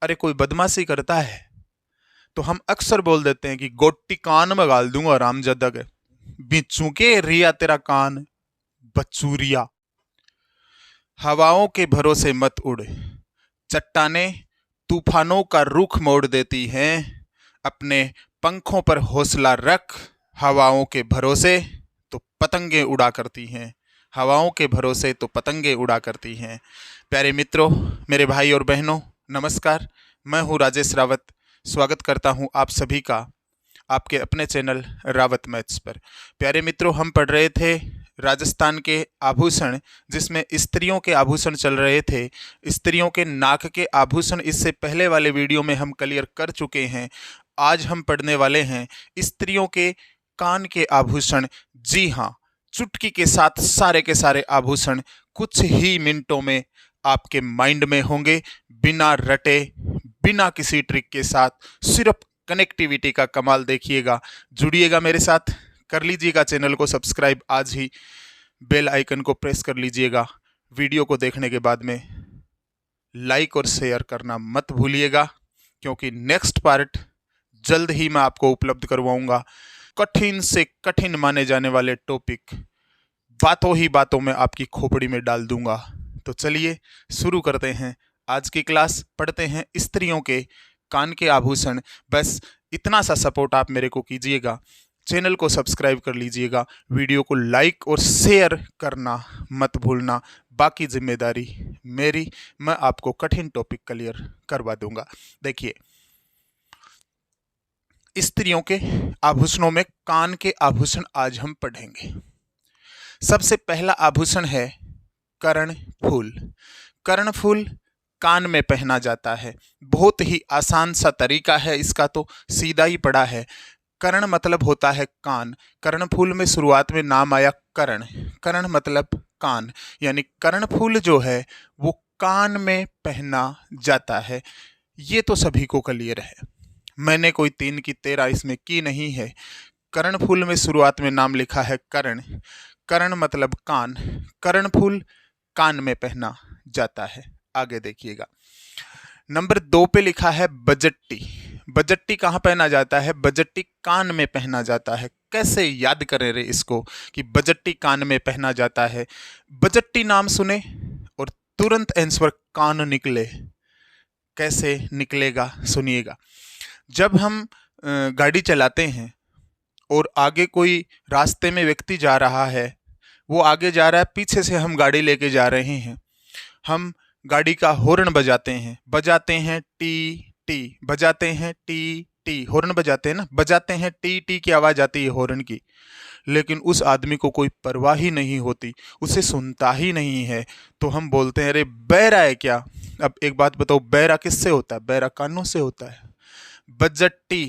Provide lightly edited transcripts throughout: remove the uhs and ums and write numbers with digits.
अरे कोई बदमाशी करता है तो हम अक्सर बोल देते हैं कि गोटी कान में गाल दूंगा रामजादा के, बिच्छू के रिया तेरा कान बचूरिया। हवाओं के भरोसे मत उड़, चट्टाने तूफानों का रुख मोड़ देती हैं। अपने पंखों पर हौसला रख, हवाओं के भरोसे तो पतंगे उड़ा करती हैं। हवाओं के भरोसे तो पतंगे उड़ा करती हैं। प्यारे मित्रों, मेरे भाई और बहनों, नमस्कार। मैं हूँ राजेश रावत। स्वागत करता हूँ आप सभी का आपके अपने चैनल रावत मैथ्स पर। प्यारे मित्रों, हम पढ़ रहे थे राजस्थान के आभूषण, जिसमें स्त्रियों के आभूषण चल रहे थे। स्त्रियों के नाक के आभूषण इससे पहले वाले वीडियो में हम क्लियर कर चुके हैं। आज हम पढ़ने वाले हैं स्त्रियों के कान के आभूषण। जी हाँ, चुटकी के साथ सारे के सारे आभूषण कुछ ही मिनटों में आपके माइंड में होंगे, बिना रटे, बिना किसी ट्रिक के साथ। सिर्फ कनेक्टिविटी का कमाल देखिएगा। जुड़िएगा मेरे साथ, कर लीजिएगा चैनल को सब्सक्राइब आज ही, बेल आइकन को प्रेस कर लीजिएगा। वीडियो को देखने के बाद में लाइक और शेयर करना मत भूलिएगा, क्योंकि नेक्स्ट पार्ट जल्द ही मैं आपको उपलब्ध करवाऊंगा। कठिन से कठिन माने जाने वाले टॉपिक बातों ही बातों में आपकी खोपड़ी में डाल दूंगा। तो चलिए शुरू करते हैं आज की क्लास। पढ़ते हैं स्त्रियों के कान के आभूषण। बस इतना सा सपोर्ट आप मेरे को कीजिएगा, चैनल को सब्सक्राइब कर लीजिएगा, वीडियो को लाइक और शेयर करना मत भूलना। बाकी जिम्मेदारी मेरी, मैं आपको कठिन टॉपिक क्लियर करवा दूंगा। देखिए, स्त्रियों के आभूषणों में कान के आभूषण आज हम पढ़ेंगे। सबसे पहला आभूषण है कर्णफूल। कर्णफूल कान में पहना जाता है। बहुत ही आसान सा तरीका है इसका, तो सीधा ही पड़ा है। कर्ण मतलब होता है कान। कर्णफूल में शुरुआत में नाम आया कर्ण। कर्ण मतलब कान, यानी कर्णफूल जो है वो कान में पहना जाता है। ये तो सभी को क्लियर है, मैंने कोई 3 की 13 इसमें की नहीं है। कर्णफूल में शुरुआत में नाम लिखा है कर्ण। कर्ण मतलब कान। कर्णफूल कान में पहना जाता है। आगे देखिएगा, नंबर 2 पे लिखा है बजट्टी। बजट्टी कहाँ पहना जाता है? बजट्टी कान में पहना जाता है। कैसे याद करें रे इसको कि बजट्टी कान में पहना जाता है? बजट्टी नाम सुने और तुरंत आंसर कान निकले। कैसे निकलेगा सुनिएगा। जब हम गाड़ी चलाते हैं और आगे कोई रास्ते में व्यक्ति जा रहा है, वो आगे जा रहा है, पीछे से हम गाड़ी लेके जा रहे हैं, हम गाड़ी का हॉर्न बजाते हैं टी टी, बजाते हैं टी टी, हॉर्न बजाते हैं ना, बजाते हैं टी टी की आवाज़ आती है हॉर्न की। लेकिन उस आदमी को कोई परवाह ही नहीं होती, उसे सुनता ही नहीं है, तो हम बोलते हैं अरे बहरा है क्या? अब एक बात बताओ, बहरा किससे होता है? बहरा कानों से होता है। बजट्टी,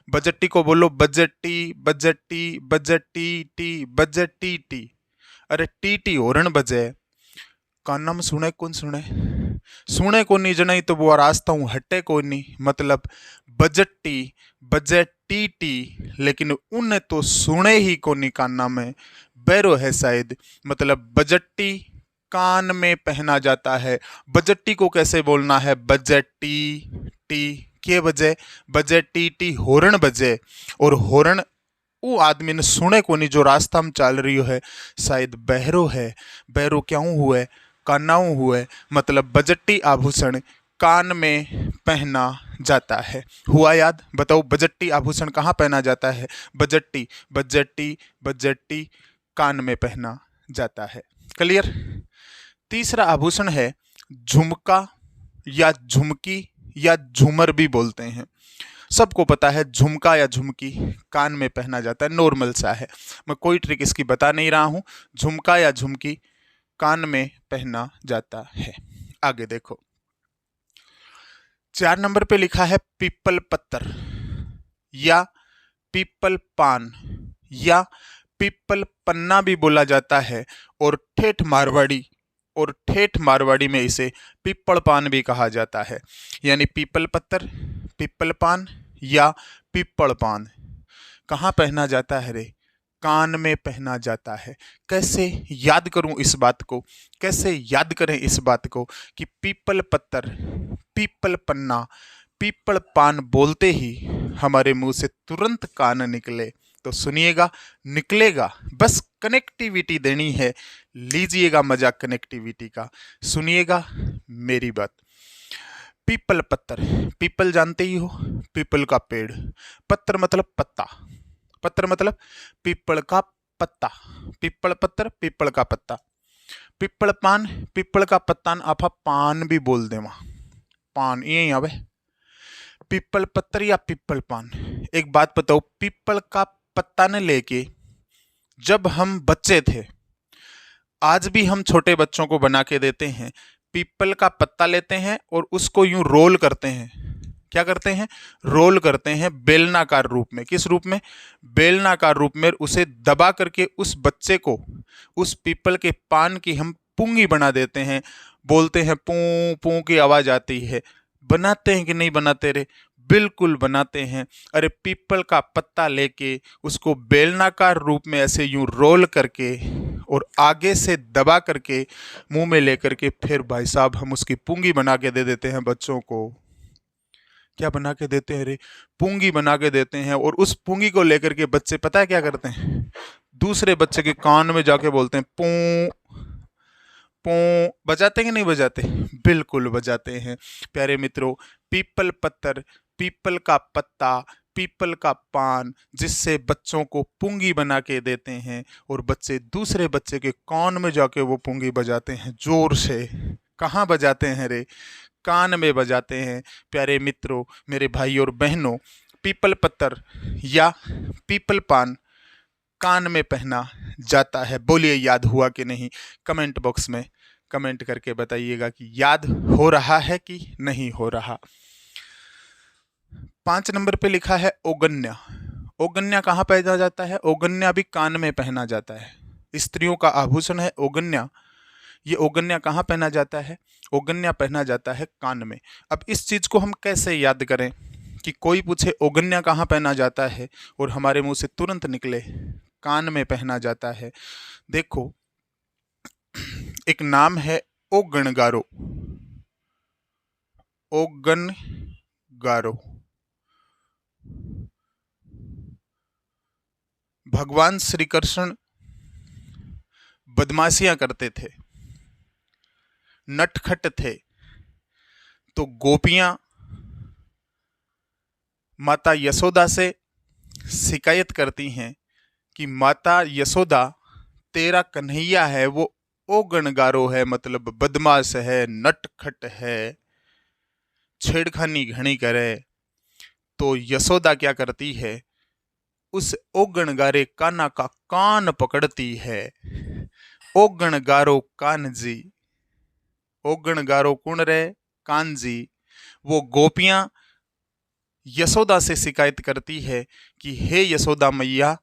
बजट्टी को बोलो बजट्टी बजट्टी बजट्टी टी, बजट्टी टी। अरे टी टी हॉर्न बजे, काना में सुने कौन सुने? सुने को नहीं जनाई तो वो रास्ता हूँ हटे को नहीं। मतलब बजट्टी बजट्टी टी, लेकिन उन्हें तो सुने ही को नहीं काना में, बैरो है शायद। मतलब बजट्टी कान में पहना जाता है। बजट्टी को कैसे बोलना है? बजट्टी टी के बजे, बजट्टी टी हॉर्न बजे, और हॉर्न वो आदमी ने सुने को नहीं जो रास्ता में चल रही है, शायद बहरो है। बहरो क्यों हुए? कानाऊ हुए। मतलब बजट्टी आभूषण कान में पहना जाता है। हुआ याद? बताओ बजट्टी आभूषण कहाँ पहना जाता है? बजट्टी बजट्टी बजट्टी कान में पहना जाता है। क्लियर? तीसरा आभूषण है झुमका या झुमकी या झूमर भी बोलते हैं। सबको पता है झुमका या झुमकी कान में पहना जाता है, नॉर्मल सा है, मैं कोई ट्रिक इसकी बता नहीं रहा हूं। झुमका या झुमकी कान में पहना जाता है। आगे देखो, 4 नंबर पे लिखा है पीपल पत्तर या पीपल पान या पीपल पन्ना भी बोला जाता है, और ठेठ मारवाड़ी में इसे पीपल पान भी कहा जाता है। यानी पीपल पत्तर, पीपल पान या पीपल पान कहाँ पहना जाता है रे? कान में पहना जाता है। कैसे याद करूं इस बात को, कैसे याद करें इस बात को कि पीपल पत्तर, पीपल पन्ना, पीपल पान बोलते ही हमारे मुंह से तुरंत कान निकले। तो सुनिएगा, निकलेगा, बस कनेक्टिविटी देनी है, लीजिएगा मजा कनेक्टिविटी का, सुनिएगा मेरी बात। पीपल पत्तर, पीपल जानते ही हो, पीपल का पेड़, पत्तर मतलब पत्ता, पत्तर मतलब पीपल का पत्ता, पीपल पत्तर पीपल का पत्ता। पीपल पान, पीपल का पत्ता आप पान भी बोल दे, वहां पान यही आवे, पीपल पत्तर या पीपल पान। एक बात बताओ, पीपल का पत्ता ने लेके जब हम बच्चे थे, आज भी हम छोटे बच्चों को बना के देते हैं, पीपल का पत्ता लेते हैं और उसको यूं रोल करते हैं। क्या करते हैं? रोल करते हैं बेलनाकार रूप में। किस रूप में? बेलनाकार रूप में। उसे दबा करके उस बच्चे को, उस पीपल के पान की हम पुंगी बना देते हैं, बोलते हैं पू पू की आवाज आती है। बनाते हैं कि नहीं बनाते रे? बिल्कुल बनाते हैं। अरे पीपल का पत्ता लेके उसको बेलनाकार रूप में ऐसे यूं रोल करके और आगे से दबा करके मुंह में लेकर के फिर भाई साहब हम उसकी पुंगी बना के दे देते हैं बच्चों को। क्या बना के देते हैं रे? पुंगी बना के देते हैं। और उस पुंगी को लेकर के बच्चे पता है क्या करते हैं? दूसरे बच्चे के कान में जाके बोलते हैं पू पू। बजाते कि नहीं बजाते? बिल्कुल बजाते हैं। प्यारे मित्रों, पीपल पत्तर, पीपल का पत्ता, पीपल का पान, जिससे बच्चों को पुंगी बना के देते हैं और बच्चे दूसरे बच्चे के कान में जाके वो पुंगी बजाते हैं जोर से। कहाँ बजाते हैं रे? कान में बजाते हैं। प्यारे मित्रों, मेरे भाई और बहनों, पीपल पत्तर या पीपल पान कान में पहना जाता है। बोलिए याद हुआ कि नहीं? कमेंट बॉक्स में कमेंट करके बताइएगा कि याद हो रहा है कि नहीं हो रहा। 5 नंबर पे लिखा है ओगन्या। ओगन्या कहाँ पहना जाता है? ओगन्या भी कान में पहना जाता है। स्त्रियों का आभूषण है ओगन्या। ये ओगन्या कहाँ पहना जाता है? ओगन्या पहना जाता है कान में। अब इस चीज को हम कैसे याद करें कि कोई पूछे ओगन्या कहाँ पहना जाता है और हमारे मुंह से तुरंत निकले कान में पहना जाता है। देखो, एक नाम है ओगणगारो। ओगणगारो। भगवान श्री कृष्ण बदमाशियां करते थे, नटखट थे, तो गोपियां माता यशोदा से शिकायत करती हैं कि माता यशोदा, तेरा कन्हैया है वो ओगणगारो है, मतलब बदमाश है, नटखट है, छेड़खानी घनी करे। तो यशोदा क्या करती है? उस ओगणगारे कान्हा का कान पकड़ती है। ओगणगारो कान जी। ओगणगारो कौन रे? कान जी। वो गोपियां यशोदा से शिकायत करती है कि हे यशोदा मैया,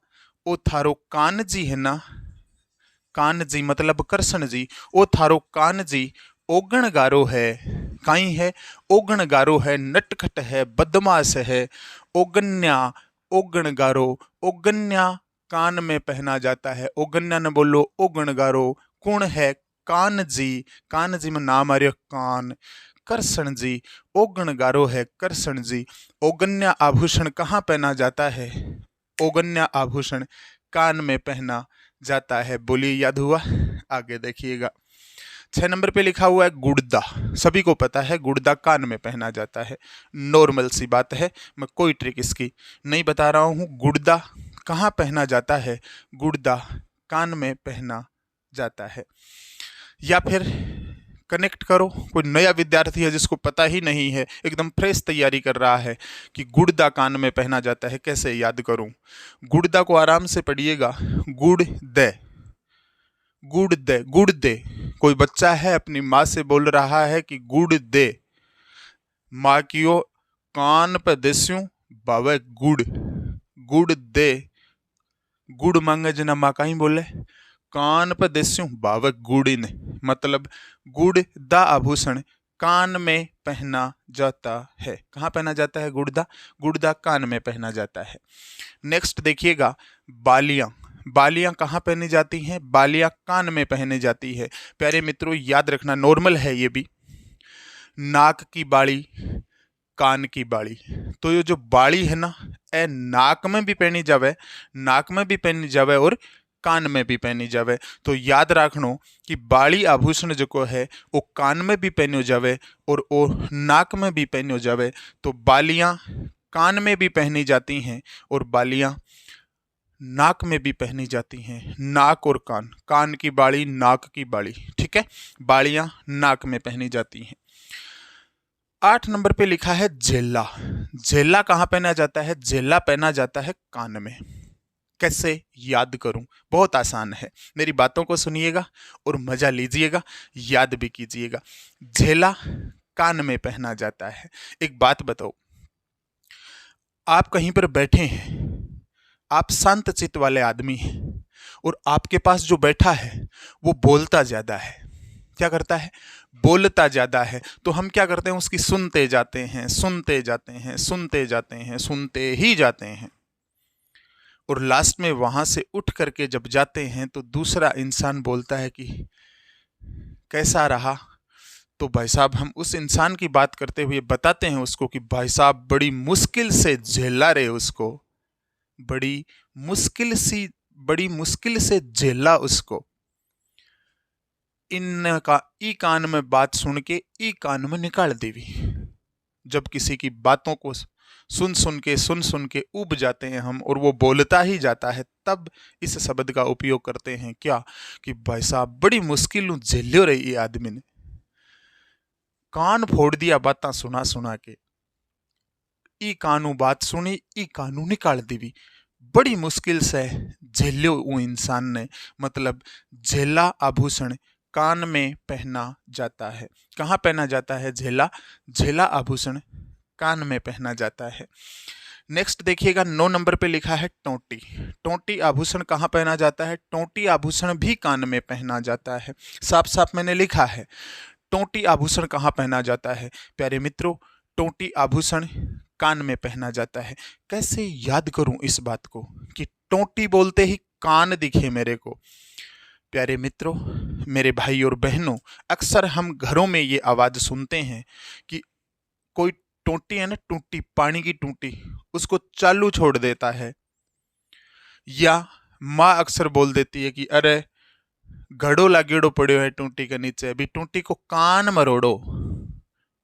ओ थारो कान जी है ना, कान जी मतलब कृष्ण जी, ओ थारो कान जी ओगणगारो है। काई है? ओगणगारो है, नटखट है, बदमाश है। ओगन्या, ओगणगारो, ओगन्या कान में पहना जाता है। ओगन्या ने बोलो ओगणगारो कौन है? कान जी। कान जी में नाम आ रहा कान, कृष्ण जी। ओगणगारो है कृष्ण जी। ओगन्या आभूषण कहाँ पहना जाता है? ओगन्या आभूषण कान में पहना जाता है। बोलिए याद हुआ? आगे देखिएगा। 6 नंबर पे लिखा हुआ है गुड़दा। सभी को पता है गुड़दा कान में पहना जाता है, नॉर्मल सी बात है, मैं कोई ट्रिक इसकी नहीं बता रहा हूँ। गुड़दा कहाँ पहना जाता है? गुड़दा कान में पहना जाता है। या फिर कनेक्ट करो, कोई नया विद्यार्थी है जिसको पता ही नहीं है, एकदम फ्रेश तैयारी कर रहा है कि गुड़दा कान में पहना जाता है, कैसे याद करूं? गुड़दा को आराम से पढ़िएगा, गुड़ दे, गुड़ दे, गुड़ दे। कोई बच्चा है अपनी माँ से बोल रहा है कि गुड़ दे, माँ की ओ कान पे देस्यूं बावे गुड़, गुड़ दे। गुड़ मांगे जना माँ कहीं बोले कान पे देस्यूं बावे गुड़ ने, मतलब गुड़ दा आभूषण कान में पहना जाता है। कहाँ पहना जाता है? गुड़दा, गुड़दा कान में पहना जाता है। नेक्स्ट देखिएगा बालियां। बालियां कहाँ पहनी जाती हैं? बालियां कान में पहनी जाती है। प्यारे मित्रों, याद रखना, नॉर्मल है ये भी। नाक की बाली, कान की बाली। तो ये जो बाली है ना, ए नाक में भी पहनी जावे, नाक में भी पहनी जावे और कान में भी पहनी जावे। तो याद रखनो कि बाली आभूषण जो है वो कान में भी पहनो जावे और वो नाक में भी पहनो जावे। तो बालियां कान में भी पहनी जाती हैं और बालियां नाक में भी पहनी जाती हैं। नाक और कान, कान की बाली, नाक की बाली, ठीक है। बालियां नाक में पहनी जाती हैं। 8 नंबर पे लिखा है झेला। झेला कहाँ पहना जाता है? झेला पहना जाता है कान में। कैसे याद करूं? बहुत आसान है, मेरी बातों को सुनिएगा और मजा लीजिएगा, याद भी कीजिएगा। झेला कान में पहना जाता है। एक बात बताओ, आप कहीं पर बैठे हैं, आप शांत चित्त वाले आदमी हैं और आपके पास जो बैठा है वो बोलता ज्यादा है। क्या करता है? बोलता ज्यादा है। तो हम क्या करते हैं? उसकी सुनते जाते हैं, सुनते जाते हैं, सुनते जाते हैं, सुनते ही जाते हैं। और लास्ट में वहां से उठ करके जब जाते हैं तो दूसरा इंसान बोलता है कि कैसा रहा? तो भाई साहब, हम उस इंसान की बात करते हुए बताते हैं उसको कि भाई साहब बड़ी मुश्किल से झेला रहे उसको, बड़ी मुश्किल से झेला उसको। इन का ई कान में बात सुन के ई कान में निकाल देवी। जब किसी की बातों को सुन सुन के उब जाते हैं हम और वो बोलता ही जाता है, तब इस शब्द का उपयोग करते हैं। क्या कि भाई साहब बड़ी मुश्किल झेलियो रही आदमी ने, कान फोड़ दिया बातें सुना सुना के। ई कानू बात सुनी, ई कानू निकाल देवी। बड़ी मुश्किल से झेलियो वो इंसान ने। मतलब झेला आभूषण कान में पहना जाता है। कहाँ पहना जाता है झेला? झेला आभूषण कान में पहना जाता है। नेक्स्ट देखिएगा, 9 नंबर पे लिखा है टोंटी। टोंटी आभूषण कहाँ पहना जाता है? टोंटी आभूषण भी कान में पहना जाता है। साफ साफ मैंने लिखा है, टोंटी आभूषण कहाँ पहना जाता है? प्यारे मित्रों, टोंटी आभूषण कान में पहना जाता है। कैसे याद करूं इस बात को कि टोंटी बोलते ही कान दिखे मेरे को? प्यारे मित्रों, मेरे भाई और बहनों, अक्सर हम घरों में ये आवाज सुनते हैं कि कोई टोंटी है ना, टूटी, पानी की टूटी, उसको चालू छोड़ देता है। या माँ अक्सर बोल देती है कि अरे घड़ो लागेड़ो पड़ो है टूटी के नीचे, अभी टूटी को कान मरोड़ो।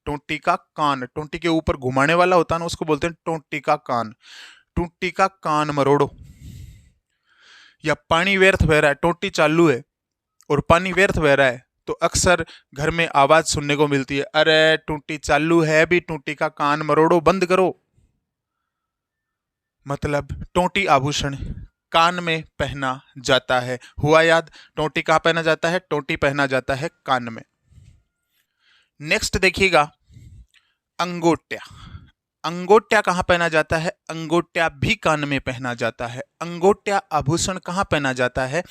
टोंटी का कान, टोंटी के ऊपर घुमाने वाला होता है ना, उसको बोलते हैं टोंटी का कान। टोंटी का कान मरोड़ो। या पानी व्यर्थ बह रहा है, टोंटी चालू है और पानी व्यर्थ बह रहा है, तो अक्सर घर में आवाज सुनने को मिलती है, अरे टोंटी चालू है भी, टोंटी का कान मरोड़ो, बंद करो। मतलब टोंटी आभूषण कान में पहना जाता है। हुआ याद? टोंटी कहाँ पहना जाता है? टोंटी पहना जाता है कान में। नेक्स्ट देखिएगा, अंगोट्या। अंगोट्या कहाँ पहना जाता है? अंगोट्या भी कान में पहना जाता है। अंगोट्या आभूषण कहाँ पहना जाता है?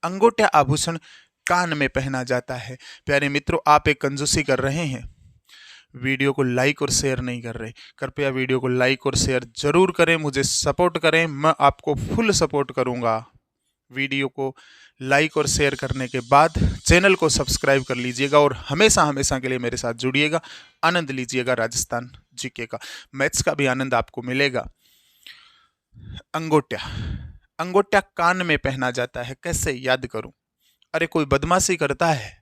अंगोट्या आभूषण कान में पहना जाता है। प्यारे मित्रों, आप एक कंजूसी कर रहे हैं, वीडियो को लाइक और शेयर नहीं कर रहे। कृपया वीडियो को लाइक और शेयर जरूर करें, मुझे सपोर्ट करें, मैं आपको फुल सपोर्ट करूंगा। वीडियो को लाइक और शेयर करने के बाद चैनल को सब्सक्राइब कर लीजिएगा और हमेशा हमेशा के लिए मेरे साथ जुड़िएगा। आनंद लीजिएगा राजस्थान जीके का, मैथ्स का भी आनंद आपको मिलेगा। अंगोट्या, अंगोट्या कान में पहना जाता है। कैसे याद करूं? अरे कोई बदमाशी करता है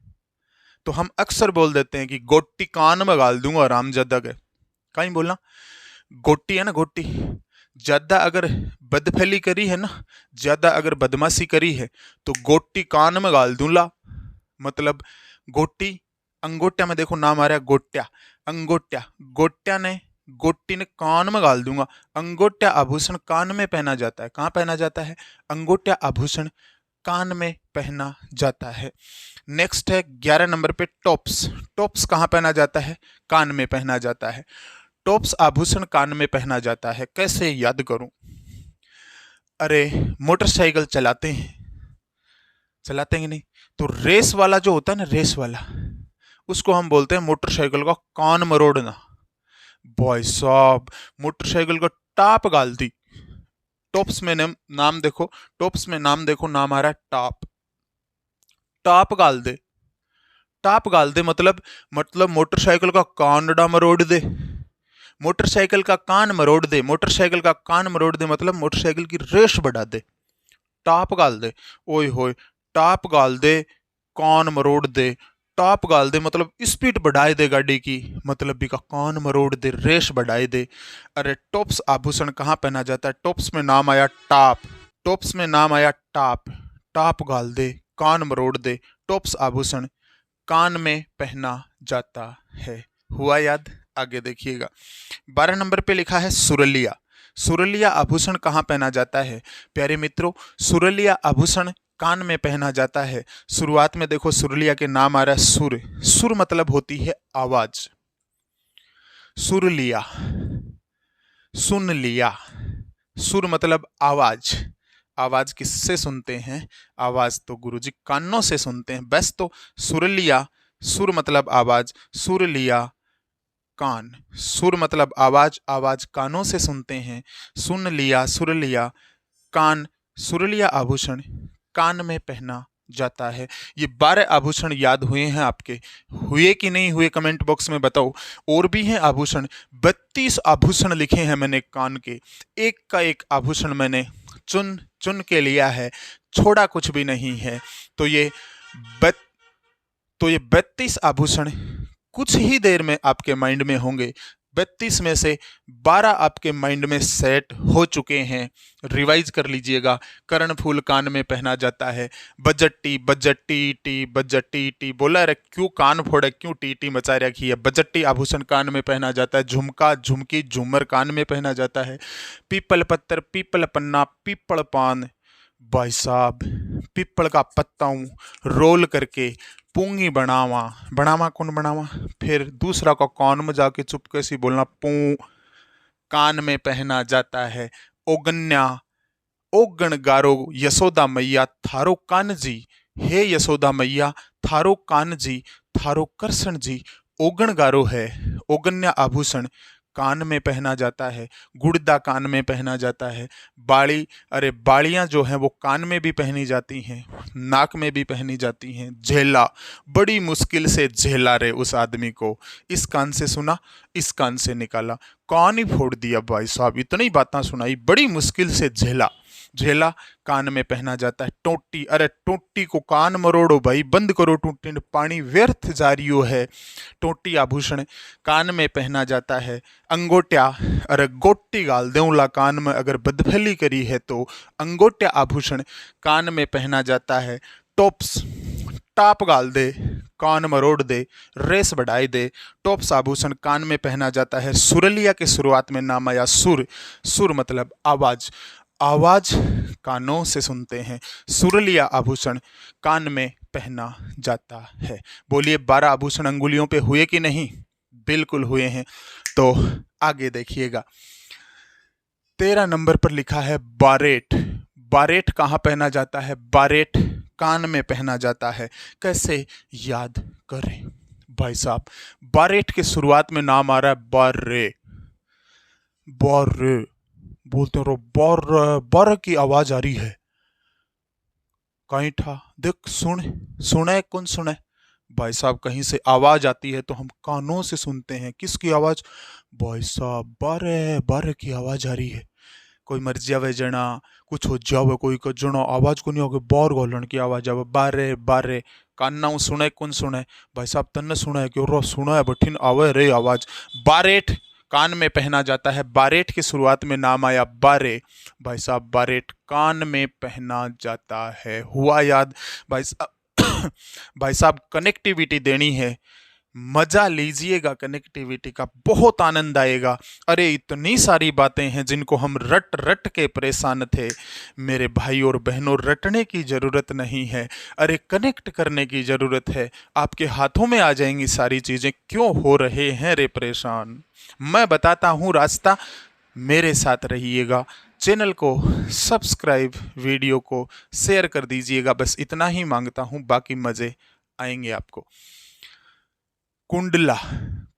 तो हम अक्सर बोल देते हैं कि गोटी कान में गाल दूंगा रामजादा के। कहीं बोलना, गोटी है ना, गोटी। ज्यादा अगर बदफैली करी है ना, ज्यादा अगर बदमाशी करी है तो गोटी कान में गाल दूंला। मतलब गोटी, अंगोट्या में देखो नाम आ रहा है गोट्या, अंगोट्या, गोट्या ने, गोटी ने कान में गाल दूंगा। अंगोट्या आभूषण कान में पहना जाता है। कहाँ पहना जाता है? अंगोट्या आभूषण कान में पहना जाता है। नेक्स्ट है 11 नंबर पे टॉप्स। टॉप्स कहाँ पहना जाता है? कान में पहना जाता है। टॉप्स आभूषण कान में पहना जाता है। कैसे याद करूं? अरे मोटरसाइकिल चलाते हैं, चलाते हैं नहीं, तो रेस वाला जो होता है ना, रेस वाला, उसको हम बोलते हैं मोटरसाइकिल का कान मरोड़ना। भाई साहब मोटरसाइकिल का टाप गाल दी, टॉप्स में नाम देखो, टॉप्स में नाम देखो, नाम आ रहा है टॉप। टॉप गाल दे, टॉप गाल दे मतलब मोटरसाइकिल का कान डा मरोड़ दे, मोटरसाइकिल का कान मरोड़ दे, मोटरसाइकिल का कान मरोड़ दे मतलब मोटरसाइकिल की रेस बढ़ा दे। टॉप गाल दे, ओए होए, टॉप गाल दे, कान मरोड़ दे, टॉप गाल दे मतलब स्पीड बढ़ाए दे गाड़ी की, मतलब भी का कान मरोड़ दे, रेस बढ़ाए दे। अरे टॉप्स आभूषण कहाँ पहना जाता है? टॉप्स में नाम आया टॉप, टॉप्स में नाम आया टॉप। टॉप गाल दे, कान मरोड़ दे, टॉप्स आभूषण कान में पहना जाता है। हुआ याद? आगे देखिएगा, 12 नंबर पे लिखा है सुरलिया। सुरलिया आभूषण कहाँ पहना जाता है? प्यारे मित्रों, सुरलिया आभूषण कान में पहना जाता है। शुरुआत में देखो सुरलिया के नाम आ रहा है सुर। सुर मतलब होती है आवाज। सुरलिया, सुन लिया। सुर मतलब आवाज। आवाज किससे सुनते हैं? आवाज तो गुरुजी कानों से सुनते हैं। बस तो सुरलिया, सुर मतलब आवाज, सुरलिया कान। सुर मतलब आवाज, आवाज कानों से सुनते हैं। सुन लिया, सुरलिया कान। सुरलिया आभूषण कान में पहना जाता है। ये 12 आभूषण याद हुए हैं आपके? हुए कि नहीं हुए कमेंट बॉक्स में बताओ। और भी हैं आभूषण, 32 आभूषण लिखे हैं मैंने कान के। एक का एक आभूषण मैंने चुन चुन के लिया है, छोड़ा कुछ भी नहीं है। तो ये 32 आभूषण कुछ ही देर में आपके माइंड में होंगे। 32 में से 12 आपके माइंड में सेट हो चुके हैं। रिवाइज कर लीजिएगा। कर्णफूल कान में पहना जाता है। बजट्टी, बजट्टी टी, बजट्टी टी। बोला रे क्यों कान फोड़े, क्यों टी टी मचा रखी है? बजट्टी आभूषण कान में पहना जाता है। झुमका, झुमकी, झूमर कान में पहना जाता है। पीपल पत्तर, पीपल पन्ना, पीपल पान। भाई साहब, पीपल का पत्ता रोल करके पूंगी बनावा। बनावा कौन बनावा? फिर दूसरा का कान में जाके चुपके से बोलना पू, कान में पहना जाता है। ओगन्या, ओगण गारो यशोदा मैया थारो कान जी। हे यशोदा मैया थारो कान जी, थारो कृष्ण जी। ओगण गारो है, ओगन्या आभूषण कान में पहना जाता है। गुड़दा कान में पहना जाता है। बाड़ी, अरे बाड़ियां जो हैं वो कान में भी पहनी जाती हैं, नाक में भी पहनी जाती हैं। झेला, बड़ी मुश्किल से झेला रे उस आदमी को। इस कान से सुना, इस कान से निकाला, कान ही फोड़ दिया भाई साहब। इतनी बातें सुनाई, बड़ी मुश्किल से झेला। झेला कान में पहना जाता है। टोटी, अरे टोटी को कान मरोड़ो भाई, बंद करो टोटी, पानी व्यर्थ जारियो है। टोटी आभूषण कान में पहना जाता है। अंगोटिया, अरे गोटी गाल देऊला कान में अगर बदफैली करी है तो। अंगोटिया आभूषण कान में पहना जाता है। टॉप्स, टाप गाल दे, कान मरोड़ दे, रेस बढ़ाई दे। टॉप्स आभूषण कान में पहना जाता है। सुरलिया के शुरुआत में नाम आया सुर। सुर मतलब आवाज, आवाज कानों से सुनते हैं। सुरलिया आभूषण कान में पहना जाता है। बोलिए 12 आभूषण अंगुलियों पे हुए कि नहीं? बिल्कुल हुए हैं। तो आगे देखिएगा, 13 नंबर पर लिखा है बारेट। बारेट कहाँ पहना जाता है? बारेट कान में पहना जाता है। कैसे याद करें भाई साहब? बारेट के शुरुआत में नाम आ रहा है बारे। बारे बोलते रहो, बार बार की आवाज आ रही है। कहीं था देख, सुन, सुने कौन सुने? भाई साहब कहीं से आवाज आती है तो हम कानों से सुनते हैं। किसकी आवाज? भाई साहब बारे बारे की आवाज आ रही है। कोई मर जावे जना, कुछ हो जावे, कोई को जना आवाज को नहीं होगी, बार गोलन की आवाज आवे। बारे बारे कान्ना सुने कौन सुने? भाई साहब तन्ने सुना है क्यों? रो सुना है बठिन आवे रे आवाज। बारेट कान में पहना जाता है। बारेट की शुरुआत में नाम आया बारे। भाई साहब बारेट कान में पहना जाता है। हुआ याद भाई साहब? भाई साहब कनेक्टिविटी देनी है, मजा लीजिएगा कनेक्टिविटी का, बहुत आनंद आएगा। अरे इतनी सारी बातें हैं जिनको हम रट रट के परेशान थे। मेरे भाई और बहनों, रटने की जरूरत नहीं है, अरे कनेक्ट करने की जरूरत है। आपके हाथों में आ जाएंगी सारी चीजें। क्यों हो रहे हैं रे परेशान? मैं बताता हूं रास्ता, मेरे साथ रहिएगा। चैनल को सब्सक्राइब, वीडियो को शेयर कर दीजिएगा। बस इतना ही मांगता हूं, बाकी मजे आएंगे आपको। कुंडला,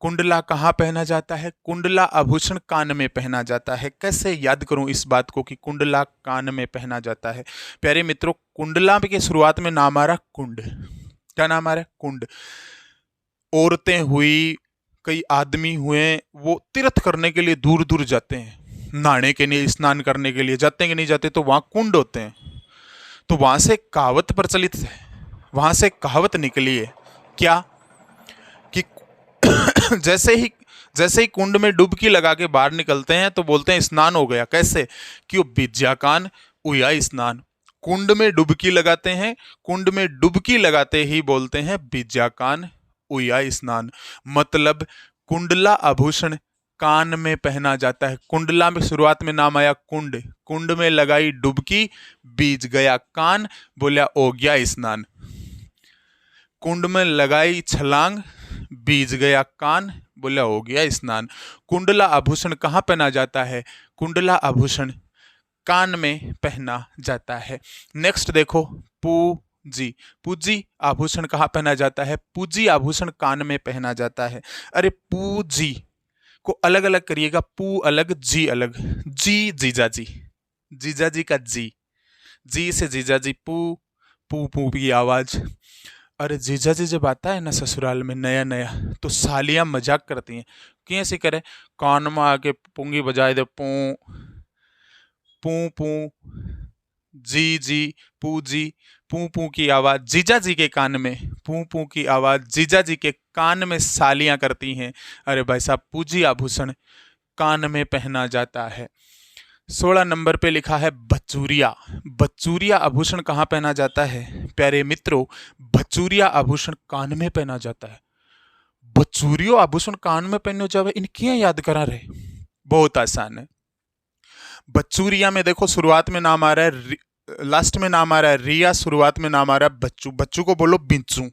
कुंडला कहाँ पहना जाता है? कुंडला आभूषण कान में पहना जाता है। कैसे याद करूं इस बात को कि कुंडला कान में पहना जाता है? प्यारे मित्रों, कुंडला के शुरुआत में नाम आ रहा कुंड। क्या नाम आ रहा है? कुंड। औरतें हुई, कई आदमी हुए, वो तीर्थ करने के लिए दूर दूर जाते हैं, नहाने के लिए, स्नान करने के लिए जाते हैं कि नहीं जाते, तो वहां कुंड होते हैं। तो वहां से कहावत प्रचलित है, वहां से कहावत निकली है क्या कि जैसे ही कुंड में डुबकी लगा के बाहर निकलते हैं तो बोलते हैं स्नान हो गया। कैसे? कि वो विद्या कान उया स्नान। कुंड में डुबकी लगाते हैं, कुंड में डुबकी लगाते ही बोलते हैं विद्या कान उया स्नान। मतलब कुंडला आभूषण कान में पहना जाता है। कुंडला में शुरुआत में नाम आया कुंड, कुंड में लगाई डुबकी, बीज गया कान, बोला हो गया स्नान। कुंड में लगाई छलांग, बीज गया कान, बोला हो गया स्नान। कुंडला आभूषण कहाँ पहना जाता है? कुंडला आभूषण कान में पहना जाता है। नेक्स्ट देखो, पूजी। पूजी आभूषण कहाँ पहना जाता है? पूजी आभूषण कान में पहना जाता है। अरे पूजी को अलग अलग करिएगा, पू अलग, जी अलग। जी जीजाजी, जीजाजी का जी, जी से जीजाजी, पू पू पू की आवाज। अरे जीजाजी जब आता है ना ससुराल में नया नया, तो सालियां मजाक करती हैं। कैसे करे? कान में आके पुंगी बजाए दे, पू पू पू, जी जी, पू जी, पू पू की आवाज जीजा जी के कान में, पू पू की आवाज जीजा जी के कान में सालियां करती हैं। अरे भाई साहब, पूजी आभूषण कान में पहना जाता है। 16 नंबर पे लिखा है बचूरिया। बचूरिया आभूषण कहाँ पहना जाता है? प्यारे मित्रों, बचूरिया आभूषण कान में पहना जाता है। बचूरियो आभूषण कान में पहने जावे, इनकी याद करा रहे? बहुत आसान है। बचूरिया में देखो शुरुआत में नाम आ रहा है, लास्ट में नाम आ रहा है रिया, शुरुआत में नाम आ रहा है बच्चू। बच्चू को बोलो बिंचू।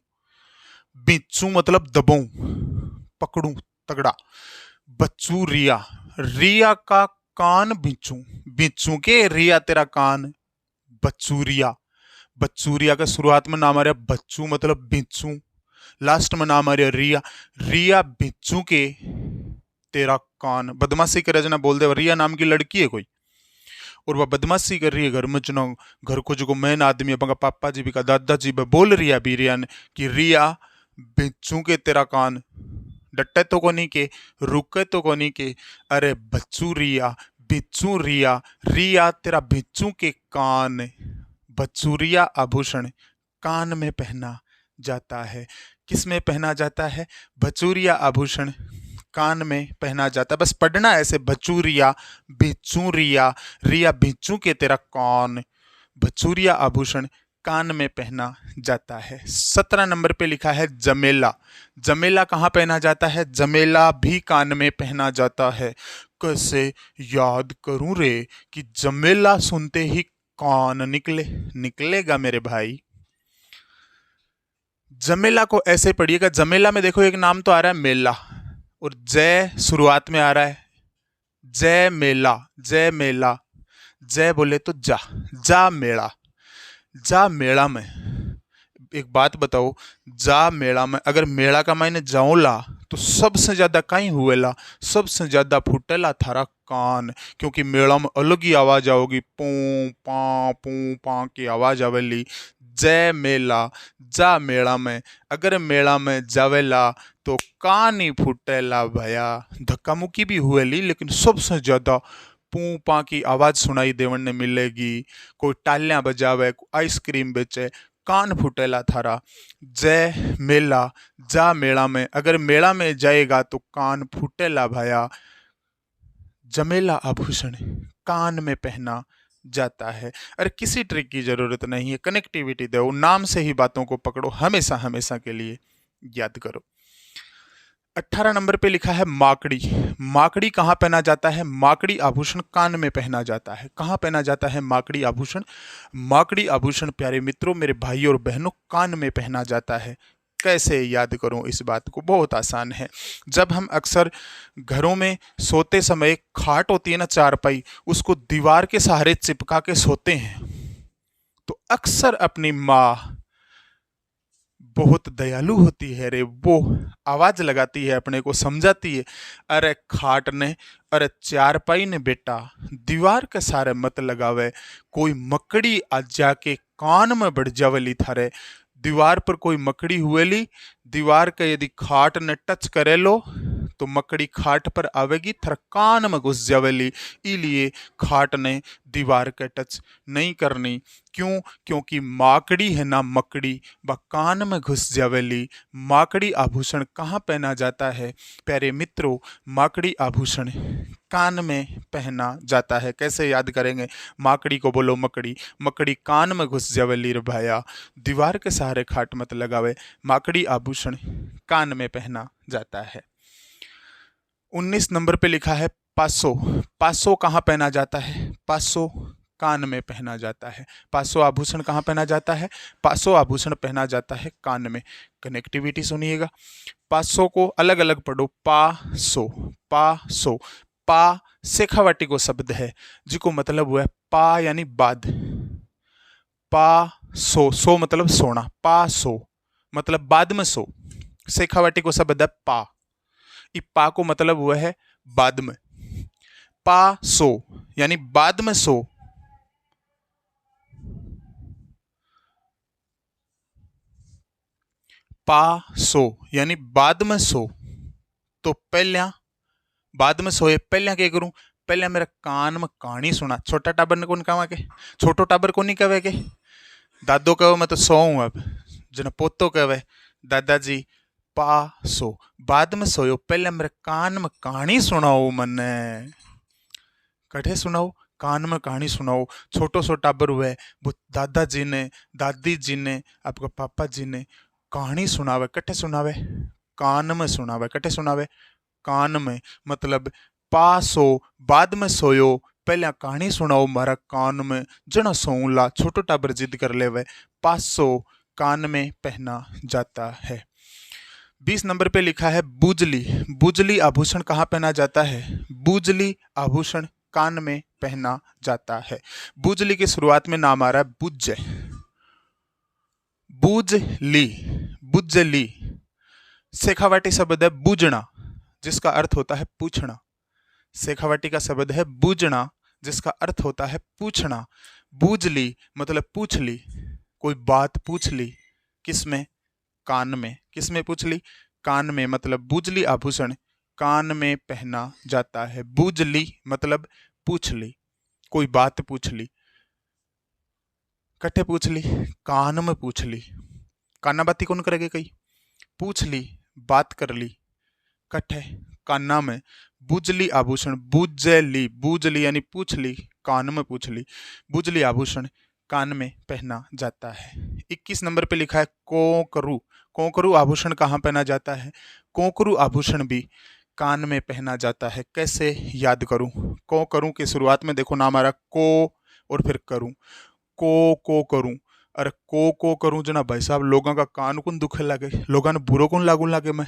बिंचू मतलब दबाऊं, पकड़ूं, तगड़ा। बच्चू रिया, रिया का कान बिंचू, बिंचू के रिया तेरा कान, बच्चूरिया। बच्चूरिया का शुरुआत में नाम आ रहा है बच्चू मतलब बिंचू, लास्ट में नाम आ रहा है रिया, रिया बिंचू के तेरा कान। बदमाशी करे जना बोल दे, रिया नाम की लड़की है कोई और वह बदमाशी कर रही है घर में, जना घर को जो मेन आदमी है, पापा जी भी का दादाजी भी बोल रिया भी रिया ने कि रिया बिंचू के तेरा कान। डटे तो कोनी के, रुके तो कोनी के, अरे बच्चू रिया, बिच्छू रिया, रिया तेरा बिच्छू के कान। बचूरिया आभूषण कान में पहना जाता है। किस में पहना जाता है? बचूरिया आभूषण कान में पहना जाता है। बस पढ़ना ऐसे, बचूरिया, बिच्छू रिया, रिया बिच्छू के तेरा कान। बचूरिया आभूषण कान में पहना जाता है। 17 नंबर पे लिखा है जमेला। जमेला कहाँ पहना जाता है? जमेला भी कान में पहना जाता है। कैसे याद करूं रे कि जमेला सुनते ही कान निकलेगा मेरे भाई। जमेला को ऐसे पढ़िएगा, जमेला में देखो एक नाम तो आ रहा है मेला और जय शुरुआत में आ रहा है, जय मेला, जय मेला, जय बोले तो जा, जा मेला। जा मेला में, एक बात बताओ, जा मेला में अगर मेला का मायने जाऊला तो सबसे ज्यादा कहीं हुएला, सबसे ज्यादा फूटेला थारा कान, क्योंकि मेला में अलग ही आवाज आओगी, पू पा की आवाज आवेली। जय मेला, जा मेला में, अगर मेला में जावेला तो कान ही फूटेला भया। धक्का मुक्की भी हुएली लेकिन सबसे ज्यादा पू पा की आवाज सुनाई देवन ने मिलेगी। कोई टालियां बजावे, आइसक्रीम बेचे, कान फूटेला थारा। जय मेला, जा मेला में, अगर मेला में जाएगा तो कान फूटेला भया। जमेला आभूषण कान में पहना जाता है। अरे किसी ट्रिक की जरूरत नहीं है, कनेक्टिविटी दो, नाम से ही बातों को पकड़ो, हमेशा हमेशा के लिए याद करो। 18 नंबर पे लिखा है माकड़ी। माकड़ी कहाँ पहना जाता है? माकड़ी आभूषण कान में पहना जाता है। कहाँ पहना जाता है माकड़ी आभूषण? माकड़ी आभूषण प्यारे मित्रों, मेरे भाई और बहनों, कान में पहना जाता है। कैसे याद करूं इस बात को? बहुत आसान है। जब हम अक्सर घरों में सोते समय खाट होती है ना, चारपाई, उसको दीवार के सहारे चिपका के सोते हैं, तो अक्सर अपनी माँ, बहुत दयालु होती है रे, वो आवाज लगाती है, अपने को समझाती है। अरे खाट ने, अरे चारपाई ने बेटा दीवार के सारे मत लगावे, कोई मकड़ी आ जाके कान में बढ़ जावेली थारे। दीवार पर कोई मकड़ी हुएली, दीवार के यदि खाट ने टच करे लो तो मकड़ी खाट पर आवेगी, थर कान में घुस जावेली। इलिए खाट ने दीवार के टच नहीं करनी। क्यों? क्योंकि माकड़ी है ना मकड़ी, वह कान में घुस जावेली। माकड़ी आभूषण कहाँ पहना जाता है प्यारे मित्रों? माकड़ी आभूषण कान में पहना जाता है। कैसे याद करेंगे? माकड़ी को बोलो मकड़ी, मकड़ी कान में घुस जावेली रे भाया, दीवार के सहारे खाट मत लगावे। माकड़ी आभूषण कान में पहना जाता है। 19 नंबर पे लिखा है पासो। पासो कहाँ पहना जाता है? पासो कान में पहना जाता है। पासो आभूषण कहाँ पहना जाता है? पासो आभूषण पहना जाता है कान में। कनेक्टिविटी सुनिएगा, पासो को अलग अलग पढ़ो। पासो, पासो। पा शेखावाटी को शब्द है जिसको मतलब हुआ है पा यानी बाद। पा सो, सो मतलब सोना, पा सो मतलब बाद में सो। शेखावाटी को शब्द है पा, इ पा को मतलब हुआ है बाद में। पा सो यानी बाद में सो। पा सो यानी बाद में सो। तो पहल्या बाद में सोए, पहल्या क्या करूं? पहले मेरे कान में कहानी सुना। छोटा टाबर ने कौन कहा के? छोटो टाबर को नहीं कहे के? दादो कहो मैं तो सोऊं, अब जन पोतो कहे दादाजी पा सो, बाद में सोयो, पहले मेरे कान में कहानी सुनाओ। मने कठे सुनाओ? कान में कहानी सुनाओ। छोटो सो टाबर हुए, वो दादाजी ने, दादी जी ने, आपका पापा जी ने कहानी सुनावे। कठे सुनावे? कान में सुनावे। कठे सुनावे? कान में। मतलब पासो बाद में सोयो, पहले कहानी सुनाओ मारा कान में, जना सोऊला। छोटो टाबर जिद कर लेवे। पासो कान में पहना जाता है। 20 नंबर पे लिखा है बुजली। बुजली आभूषण कहाँ पहना जाता है? बुजली आभूषण कान में पहना जाता है। बुजली की शुरुआत में नाम आ रहा है बुज। बुजली, बुजली। शेखावाटी शब्द है बूझना जिसका अर्थ होता है पूछना। शेखावाटी का शब्द है बूझना जिसका अर्थ होता है पूछना। बूझली मतलब पूछ ली, कोई बात पूछ ली। किसमें? कान में। किसमें पूछ ली? कान में। मतलब बुजली आभूषण कान में पहना जाता है। बुजली मतलब पूछ ली, कोई बात पूछ ली। कट्ठे पूछ ली? कान में पूछ ली। काना बाती कौन करेगी? कई पूछ ली, बात कर ली। कट्ठे काना में। बुजली आभूषण, बुजली, बुजली यानी पूछ ली, कान में पूछ ली। बुजली आभूषण कान में पहना जाता है। 21 नंबर पे लिखा है कोकरू। कोकरू आभूषण कहाँ पहना जाता है? कोकरू आभूषण भी कान में पहना जाता है। कैसे याद करूं? कोकरू की शुरुआत में देखो नाम आ रहा को और फिर करूं। को करूं। अरे को करूं जना भाई साहब, लोगों का कान कौन दुखे लगे, लोगों ने बुरो कौन लागू लागे। मैं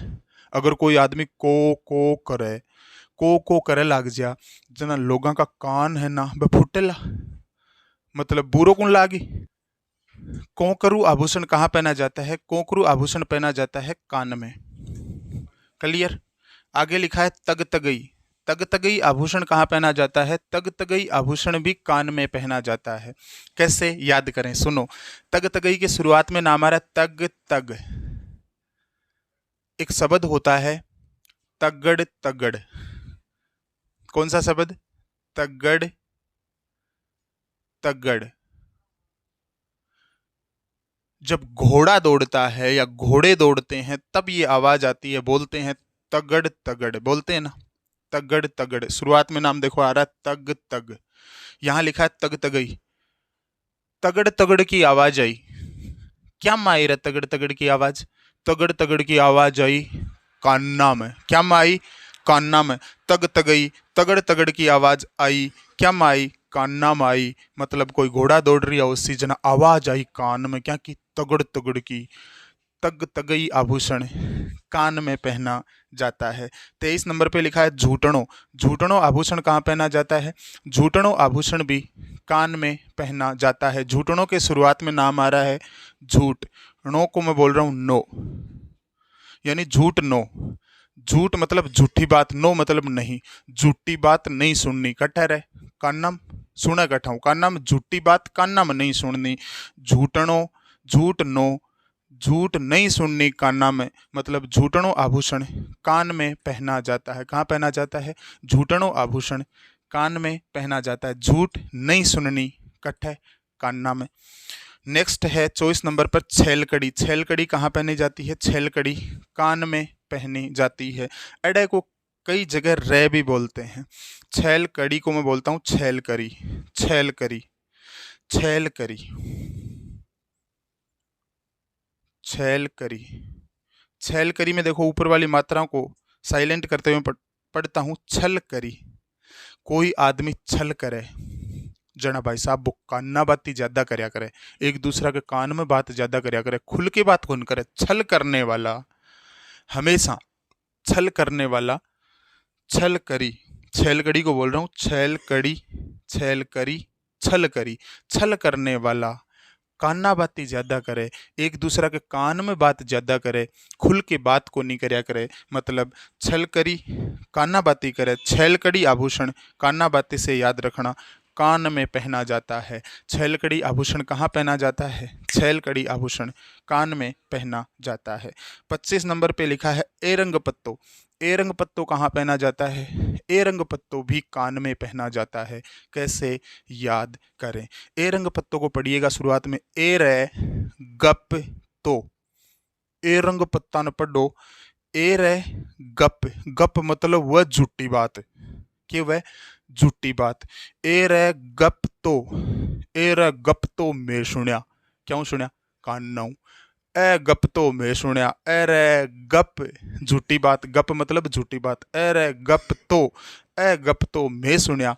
अगर कोई आदमी को करे, को करे लाग जा जना लोगों का कान है ना वह फुटेला, मतलब बुरो कौन लागी। कोकरू आभूषण कहाँ पहना जाता है? कोकरू आभूषण पहना जाता है कान में। क्लियर? आगे लिखा है तगतगई। तगतगई आभूषण कहाँ पहना जाता है? तगतगई आभूषण भी कान में पहना जाता है। कैसे याद करें? सुनो, तगतगई की शुरुआत में नाम आ रहा है तग तग। एक शब्द होता है तगड़ तगड़। कौन सा शब्द? तगड़ तगड़। जब घोड़ा दौड़ता है या घोड़े दौड़ते हैं तब ये आवाज आती है, बोलते हैं तगड़ तगड़, बोलते हैं ना तगड़ तगड़। शुरुआत में नाम देखो आ रहा है तग तग, यहां लिखा है तग तगई। तगड़ तगड़ की आवाज आई। क्या माई रे तगड़ तगड़ की आवाज? तगड़ तगड़ की आवाज आई कान्ना में। क्या माई? कान्ना में। तग तगई, तगड़ तगड़ की आवाज आई। क्या माई? कान्ना में आई। मतलब कोई घोड़ा दौड़ रही है उसी जना आवाज आई कान में, क्या की? तगड़ तगड़ की। तग तगई आभूषण कान में पहना जाता है। 23 नंबर पे लिखा है झूठणों। झूठणों आभूषण कहाँ पहना जाता है? झूठणों आभूषण भी कान में पहना जाता है। झूठणों के शुरुआत में नाम आ रहा है झूठ। नो को मैं बोल रहा हूं नो, यानी झूठ नो। झूठ मतलब झूठी बात, नो मतलब नहीं। झूठी बात नहीं सुननी, कट्ठा रहे कान्नाम सुना कट्ठाऊ कान्नाम, झूठी बात कान्नाम नहीं सुननी। झूठनो झूठ नो, झूठ नहीं सुननी कान्ना में, मतलब झूठनो आभूषण कान में पहना जाता है। कहाँ पहना जाता है? झूठनो आभूषण कान में पहना जाता है। झूठ नहीं सुननी कट्ठे कान्ना में। नेक्स्ट है 24 नंबर पर छेलकड़ी। छेलकड़ी कहाँ पहनी जाती है? छेलकड़ी कान में पहनी जाती है। एडे को कई जगह रे भी बोलते हैं। छेलकड़ी को मैं बोलता हूँ छेलकरी, छेलकरी, छेलकरी, छेलकरी। छेलकरी में देखो ऊपर वाली मात्राओं को साइलेंट करते हुए पढ़ता हूँ छल करी। कोई आदमी छल करे, जना भाई साहब वो कान्ना बाती ज्यादा करया करे, एक दूसरा के कान में बात ज्यादा करया करे, खुल के बात कौन करे? छल करने वाला, हमेशा छल करने वाला, छल करी। छेलकड़ी को बोल रहा हूँ छेलकड़ी, छेलकरी, छल करी। छल करने वाला, कान्ना बाती ज्यादा करे, एक दूसरा के कान में बात ज्यादा करे, खुल के बात को नहीं करया करे, मतलब छल करी कान्ना बाती करे। छेलकड़ी आभूषण कान्ना बाती से याद रखना कान में पहना जाता है। छेलकड़ी आभूषण कहाँ पहना जाता है? छेलकड़ी आभूषण कान में पहना जाता है। 25 नंबर पे लिखा है ए रंग पत्तो। ए रंग पत्तो कहाँ पहना जाता है? ए रंग पत्तो भी कान में पहना जाता है। कैसे याद करें? ए रंग पत्तो को पढ़िएगा शुरुआत में ए रे गप तो, ए रंग पत्ता न पढ़ो, ए रे गप। गप मतलब वह झूठी बात, कि वह झूठी बात। ए रे गप तो, ए रे गप तो मैं सुनिया, क्यों सुनिया? कान्नाऊ। ए गप तो मैं सुनिया, ए रे गप झूठी बात, गप मतलब झूठी बात। ए रे गप तो, ए गप तो मैं सुनिया,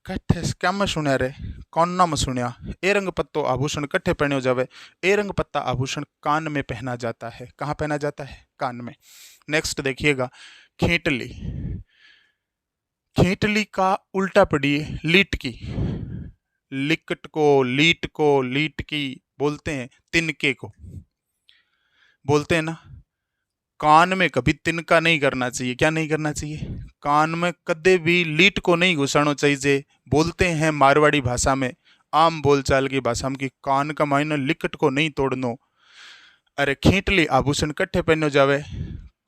कट्ठे क्या में सुनिया रे? कान्ना में सुनिया। ए रंग पत्तो आभूषण कट्ठे पहने हो जावे। ए रंग पत्ता आभूषण कान में पहना जाता है। कहाँ पहना जाता है? कान में। नेक्स्ट देखिएगा खींटली। खींटली का उल्टा पढ़िए लीटकी। लिकट को, लीट को, लीटकी बोलते हैं। तिनके को बोलते हैं ना। कान में कभी तिनका नहीं करना चाहिए। क्या नहीं करना चाहिए? कान में कदे भी लीट को नहीं घुसाना चाहिए। बोलते हैं मारवाड़ी भाषा में, आम बोलचाल की भाषा में, कि कान का मायने लिकट को नहीं तोड़नो। अरे खींटली आभूषण कट्ठे पहनो जावे?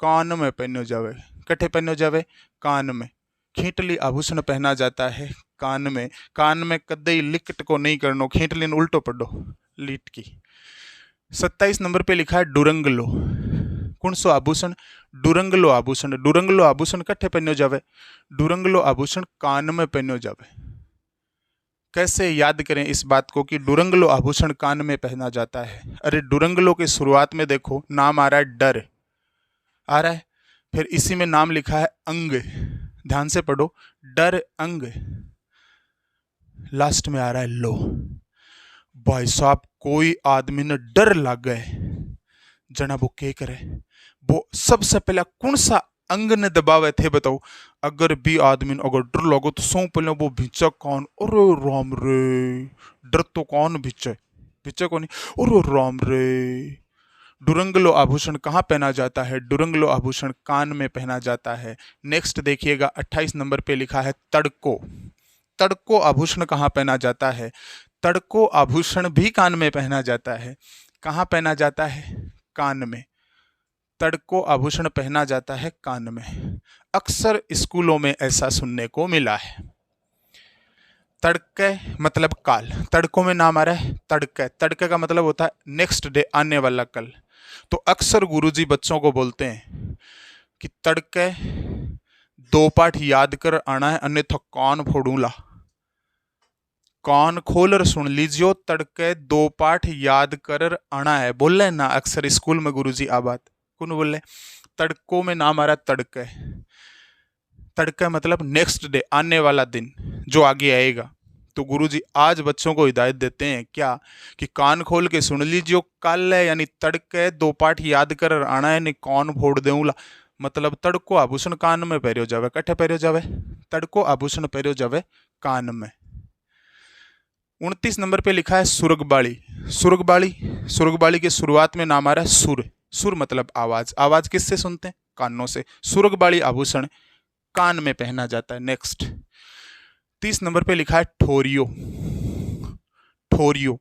कान में पहनो जावे। कट्ठे पहनो जावे? कान में। खींटली आभूषण पहना जाता है कान में। कान में कदे लिकट को नहीं करनो। खींटली ने उल्टो पढ़ो लीट की। 27 नंबर पे लिखा है डुरंगलो। कौन सो आभूषण? डुरंगलो आभूषण। डुरंगलो आभूषण कट्ठे पहनो जावे? डुरंगलो आभूषण कान में पहनो जावे। कैसे याद करें इस बात को कि डुरंगलो आभूषण कान में पहना जाता है? अरे डुरंगलो के शुरुआत में देखो नाम आ रहा है डर, आ रहा है, फिर इसी में नाम लिखा है अंग। ध्यान से पढ़ो, डर अंग, लास्ट में आ रहा है लो। भाई साहब कोई आदमी ने डर लग गए, जना वो क्या करे? वो सबसे पहले कौन सा अंग ने दबावे थे बताओ? अगर भी आदमी ने अगर डर लगो तो सौ पहले वो भिचा कौन? अरे राम रे, डर तो कौन भिचे? भिचे कौन? अरे राम रे। डुरंगलो आभूषण कहाँ पहना जाता है? डुरंगलो आभूषण कान में पहना जाता है। नेक्स्ट देखिएगा 28 नंबर पे लिखा है तड़को। तड़को आभूषण कहाँ पहना जाता है? तड़को आभूषण भी कान में पहना जाता है। कहाँ पहना जाता है? कान में। तड़को आभूषण पहना जाता है कान में। अक्सर स्कूलों में ऐसा सुनने को मिला है। तड़के मतलब काल, तड़कों में नाम आ रहा है तड़के। तड़के का मतलब होता है नेक्स्ट डे, आने वाला कल। तो अक्सर गुरुजी बच्चों को बोलते हैं कि तड़के 2 पाठ याद कर आना है, अन्यथा कान फोड़ूंगा। कान खोल सुन लीजियो, तड़के 2 पाठ याद कर आना है। बोल रहे ना अक्सर स्कूल में गुरुजी आ बात कौन बोल रहे? तड़कों में नाम आ रहा है तड़के। तड़के मतलब नेक्स्ट डे, आने वाला दिन जो आगे आएगा। तो गुरुजी आज बच्चों को हिदायत देते हैं क्या कि कान खोल के सुन लीजियो, कल है यानी तड़के 2 पाठ याद कर आना है, नहीं कान फोड़ देऊंगा। मतलब तड़को आभूषण कान में पहरियो जावे। कट्ठे पहरियो जावे? तड़को आभूषण पहरियो जावे कान में। 29 नंबर पे लिखा है सुरगबाड़ी। सुरगबाड़ी, सुरगबाड़ी के शुरुआत में नाम आ रहा है सुर। सुर मतलब आवाज। आवाज किससे सुनते हैं? कानों से। सुरगबाड़ी आभूषण कान में पहना जाता है। नेक्स्ट 30 नंबर पे लिखा है ठोरियो। ठोरियो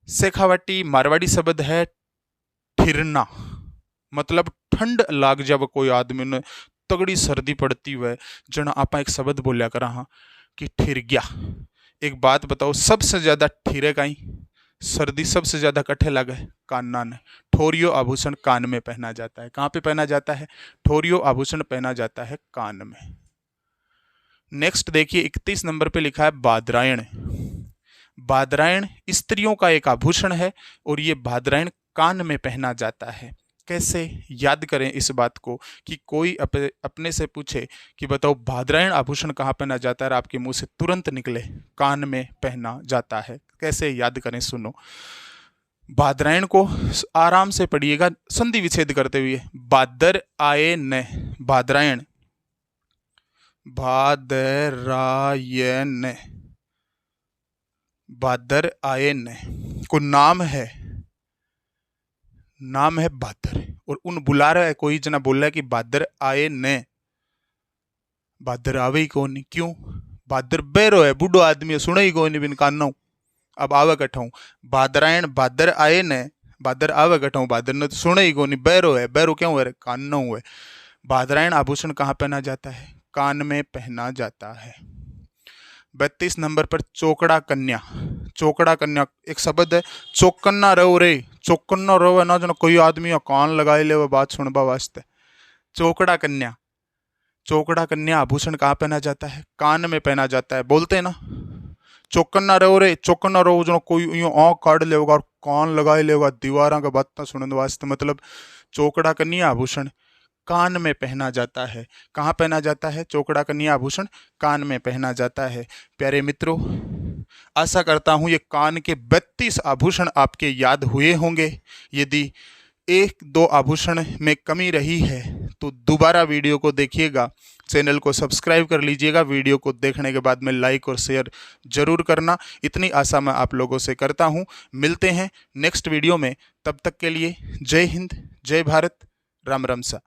शेखावाटी मारवाड़ी शब्द है ठिरना, मतलब ठंड लाग जब कोई आदमी ने तगड़ी सर्दी पड़ती हुए जना आपा एक शब्द बोलिया करा हाँ कि ठिर गया। एक बात बताओ, सबसे ज्यादा ठिरे काई? सर्दी सबसे ज्यादा कट्ठे लगे कान्ना ने। ठोरियो आभूषण कान में पहना जाता है। कहाँ पे पहना जाता है? ठोरियो आभूषण पहना जाता है कान में। नेक्स्ट देखिए 31 नंबर पे लिखा है बादरायण। बादरायण स्त्रियों का एक आभूषण है और ये बादरायण कान में पहना जाता है। कैसे याद करें इस बात को कि कोई अपने से पूछे कि बताओ बादरायण आभूषण कहाँ पहना जाता है और आपके मुंह से तुरंत निकले कान में पहना जाता है। कैसे याद करें, सुनो। बादरायण को आराम से पढ़िएगा संधि विच्छेद करते हुए। बादर आए न, बादरायण, बादरायण, बादर आयन को नाम है, नाम है बादर। और उन बुला रहा है, कोई जना बोल रहा है कि बादर आए न, बादर आवे ही कौन नहीं। क्यों? बादर बैरो है, बूढ़ो आदमी है, सुने ही कौन नहीं बिन कानों। अब आवे कठाऊं बादरायण, बादर आए न, बादर आवे कठाऊं, बादर ने तो सुने ही कौन नहीं, बैरो है। बैरो क्यों है? कानों है। बादरायण आभूषण कहाँ पहना जाता है? कान में पहना जाता है। 32 नंबर पर चोकड़ा कन्या। चोकड़ा कन्या एक शब्द है। चौकन्ना रहो रे, चौकन्ना रहो है ना, जो कोई आदमी कान लगाए ले वो बात सुनबा वास्ते। चोकड़ा कन्या, चोकड़ा कन्या आभूषण कहाँ पहना जाता है? कान में पहना जाता है। बोलते हैं ना चौकन्ना रहो रे, चौकन्ना रहो, जो कोई आँख काट लेगा और कान लगाए लेगा दीवारा का बात सुनने वास्ते। मतलब चोकड़ा कन्या आभूषण कान में पहना जाता है। कहाँ पहना जाता है? चोकड़ा कन्या आभूषण कान में पहना जाता है। प्यारे मित्रों, आशा करता हूँ ये कान के 32 आभूषण आपके याद हुए होंगे। यदि एक दो आभूषण में कमी रही है तो दोबारा वीडियो को देखिएगा, चैनल को सब्सक्राइब कर लीजिएगा। वीडियो को देखने के बाद में लाइक और शेयर जरूर करना, इतनी आशा मैं आप लोगों से करता हूँ। मिलते हैं नेक्स्ट वीडियो में, तब तक के लिए जय हिंद, जय भारत, राम राम सा।